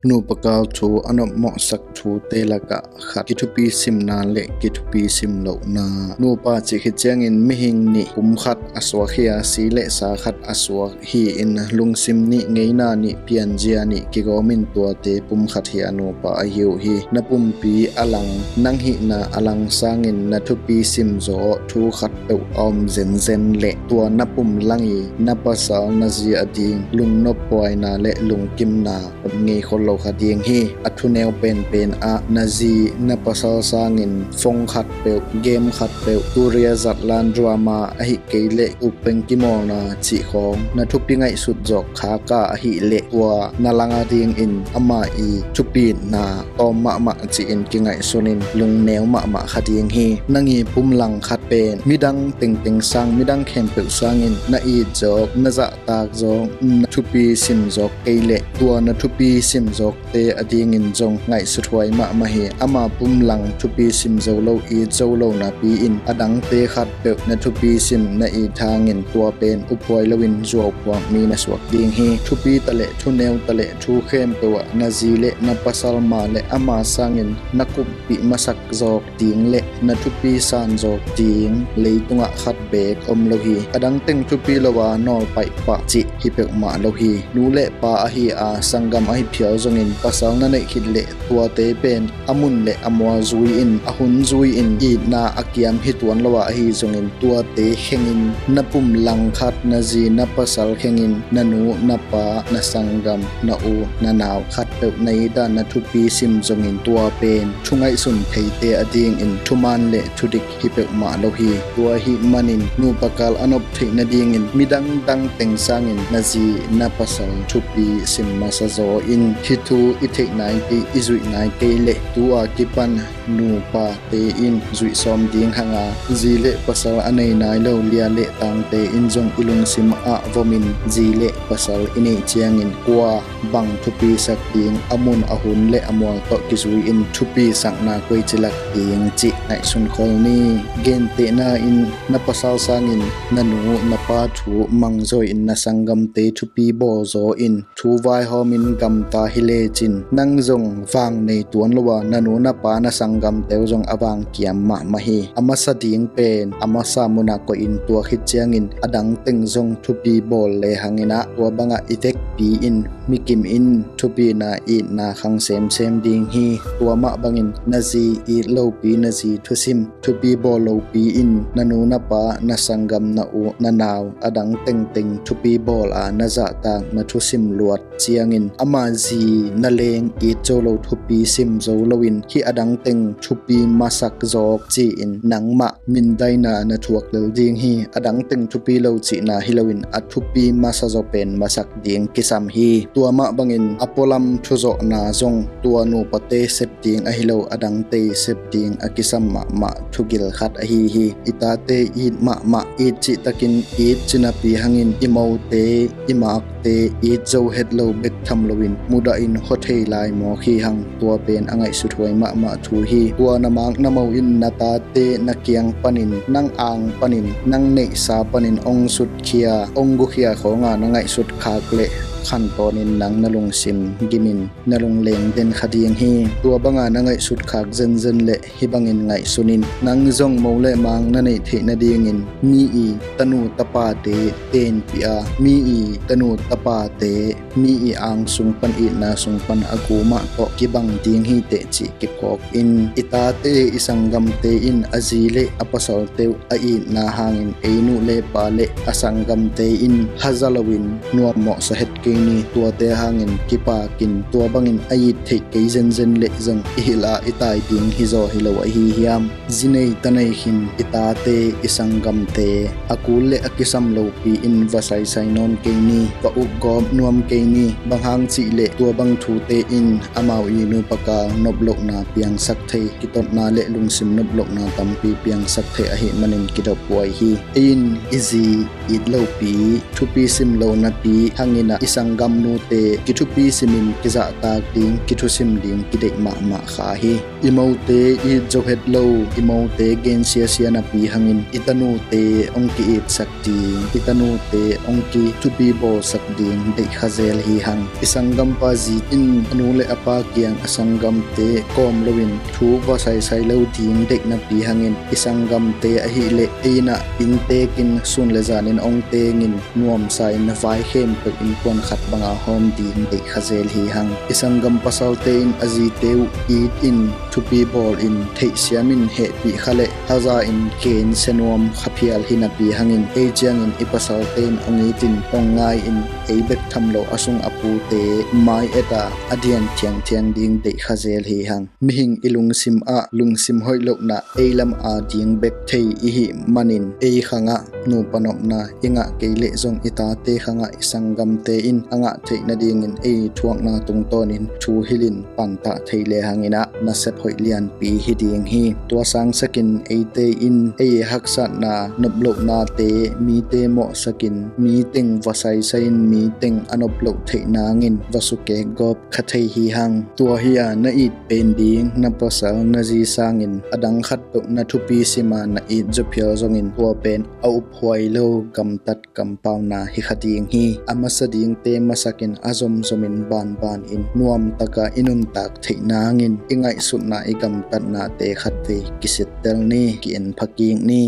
นูปกาลทูอันมอสักทูเตลกะขัดกิทุปีซิมนาเละกิทุปีซิมโลนานูปาจิขิจงินมิหิงนิกุมขัดอสวะเฮียสีเลสาขัดอสวะฮีอินลุงซิมนิเงยนานิเปียนเจียนิกิโกมินตัวเตปุมขัดเฮียนูปาอายุฮีนปุมปีอลังนังหินาอลังสางินนทุปีซิมโซทูขัดเอวอมเซนเซนเละตัวนปุมลังอีนปะสาวนจีอดิงลุงนปอยนาเละลุงกิมนาเงยคนโลขัดยิงฮีอัทุเนวเป็นอานาจีนปะสาสางินฟงขัดเปวเกมขัดเปวตูเรียจัดลานดรามาอหิเกเละอุเป็งกิมอนาจีของนทุปีไงสุดจอกขากาอหิเละตัวนาลังอาดิงอินอามาอีทุปีนาตอมะจีอินกิไงสุนินลุงแนวมะขัดยิงฮีนังอีปุ่มหลังขัดเป็นมิดังติงสังมิดังเข้มเปวสางินนาอีจอกนาจะตากจอกนทุปีซิมจอกเกเละตัวนทุปีซิมจอกเตอดีงินจงไงสุดหวยมะเฮอามาปุ่มหลังทุปีซิมโซโลอีโซโลนาปีอินอดังเตขัดเปวนาทุปีซิมนาอีทางินตัวเป็นอุปวยลวินจวบวงมีนสวกดิงเฮทุปีตะเลทุเนวตะเลทุเข้มเปวนาจีเลนาปัสลมาเลอามาสังินนักุปีมาสักจอกดิงเลนาทุปีซานจอกดิงเลยตุงะขัดเบกอมโลฮีอดังเต็งทุปีลวานอไปปะจิฮิเปกมาโลฮีนูเลปาอหิอาสังกมอหิเพียวจงินปัสนั่นเอคิดเละตัวเตเป็นอมุนเละอมัวซุยอินอหุนซุยอินอีนาอักยามฮิตวันละวะฮีจงอินตัวเตเขงินนปุ่มลังคัดนาจีนปัสลเขงินนนูนปานสังกัมนอูนนาวคัดเปบในด้านนทุปีซิมจงอินตัวเป็นชุงไอสุนเทเตอดีงอินทุมันเละทุดิกฮิเปกมาโลฮีตัวฮิมันินนูปกาลอนบเทนดีงอินมิดังเต็งสังอินนาจีนปัสลทุปีซิมมาซาโซอินฮิตูอิเทกไนปีอิจุยไนเกเลตัวกิปันนูปาเตอินจุยซอมดิงหังอาจีเลปัสลอันในนายโลเลียเลตังเตอินจงอิลุงซิมอะวมินจีเลปัสลอินเจียงอินกัวบังทุปีสักดิงอมุนอหุนเลอมัวตกิจุยอินทุปีสักนาควยจิลักดิงจิในสุนคอลนีเกนเตนาอินนปัสลสังอินนนูนปาทูมังโซอินนสังกัมเตทุปีโบโซอินทูไวฮอมินกัมตาฮิเลจินนังจงฟังในตัวนลวานนูนปานสังกัมเตวจงอวังเกียมมะฮีอามาสดิงเป็นอามาสามุนักก็อินตัวขิดเจียงอินอดังติงจงทุปีบอลเลหังอินะตัวบังอิเทกปีอินมิกิมอินทุปีนาอินาขังเซมดิงฮีตัวมะบังอินนาจีอีโลปีนาจีทุซิมทุปีบอลโลปีอินนนูนปานสังกัมนาอูนานาวอดังติงทุปีบอลอานาจะตางนาทุซิมลวดเจียงอินอามาจีนาเลงอีโจโลทุปีซิมโจโลวินฮีอดังติงทุปีมาสักจอกจีอินนังมะมินไดนานาทวกเลดิงฮีอดังติงทุปีโลจีนาฮิโลวินอัทุปีมาซาโจเป็นมาสักดิงกิซัมฮีตัวมะบังอินอโปลัมทุโจนาจงตัวนูปเตเซปดิงอฮิโลอดังเตเซปดิงอกิซัมมะทุกิลขัดอฮีอิตาเตอีดมะอีดจิตะกินอีดจินาปีหังอินอิโมเตอิมากเตอีดโจเฮดโลเบกทัมโลวินมุดาอินโฮเทลายมอคีหังตัวเป็นอังไงสุดหวยมะทูฮีตัวนามางนามวินนาตาเตนักเกียงปนินนังอ่างปนินนังเนสาปนินองสุดเคียองกุเคียของงานอังไงสุดขากเลขันตอนินนังนลงซิมกิมินนลงเลงเดนคดียงฮีตัวบังอานังไงสุดขากเซนเลฮิบังอินไงสุนินนังจงโมเลมังนันเทนดียงินมีอีตนูตปาเตเตนปีอามีอีตนูตปาเตมีอีอังสุงปันอีนาสุงปันอากูมะก็กิบังดิงฮีเตจิกิพอกอินอิตาเตอิสังกัมเตอินอจีเลอปสอลเตวอีนาหางอินเอนูเลปาเลอสังกัมเตอินฮัซาลวินนัวเหมาะสเหตุนี่ตัวเตหางอินกิปากินตัวบังอินไอเทกเกเซนเลจังอิลาอิตายดิงฮิโซฮิโลวะฮิฮิยามจิเนยตันไอหินอิตาเตอิสังกัมเตอากูเลอกิซัมโลปีอินวาไซไซนอนเกนี่วะอุกอมนวมเกนี่บังหางจิเลตัวบังทูเตอินอามาวอีนูปกานบโลกนาเปียงสักเทกิตนาเลลุงซิมนบโลกนาตัมปีเปียงสักเทอหิมันินกิดป่วยฮีอินอิซีอิดโลปีทุปีซิมโลนาปีหังอินะอิสังกัมนูเตกิทุปีซิมินกิจะตากดิงกิทุซิมดิงกิเดกมะขาฮี imote I johet lo imote gen sia na pi hangin itanu te ongki it sakti itanu te ongki to be bo sakding de khazel hi hang isangam pa ji in anule apa kiang asangam te kom lowin thu wa sai lo ding dek na pi hangin isangam te a hi le eina in te kin sun le zanin ong te ngin nuam sai na vai khem pe in kon khat banga hom ding de khazel hi hang isangam pasal te in aji teu it in to be ball in thei siamin he pi khale haza in ken senuam khapial hina pi hangin ejiang in ipasal ten ongitin ongai in eibek thamlo asung apu te mai eta adian thiang ding de khazel hi hang mihing ilung sim a lungsim hoilo na eilam a ding bek thei I hi manin ei khanga nu panop na inga keile zong ita te khanga isangam te in anga thei na ding in ei thuak na tung ton in thu hilin panta theile hangina na sep hoi lian pi hi ding hi tua sang sakin ei te in ei haksa na noplo na te mi te mo sakin mi teng wasai sain mi teng anoplo thei nangin wasuke gop khathei hi hang tua hiya na it pen ding na pasal na ji sangin adang khat to na thupi sima na it jophial zongin tua pen au phoi lo kam tat kam pau na hi khating hi amasading te masakin azom zomin ban in nuam taka inun tak thei nangin ingai sut na igam tat na te khat ve kisit tel ni ki en phaking ni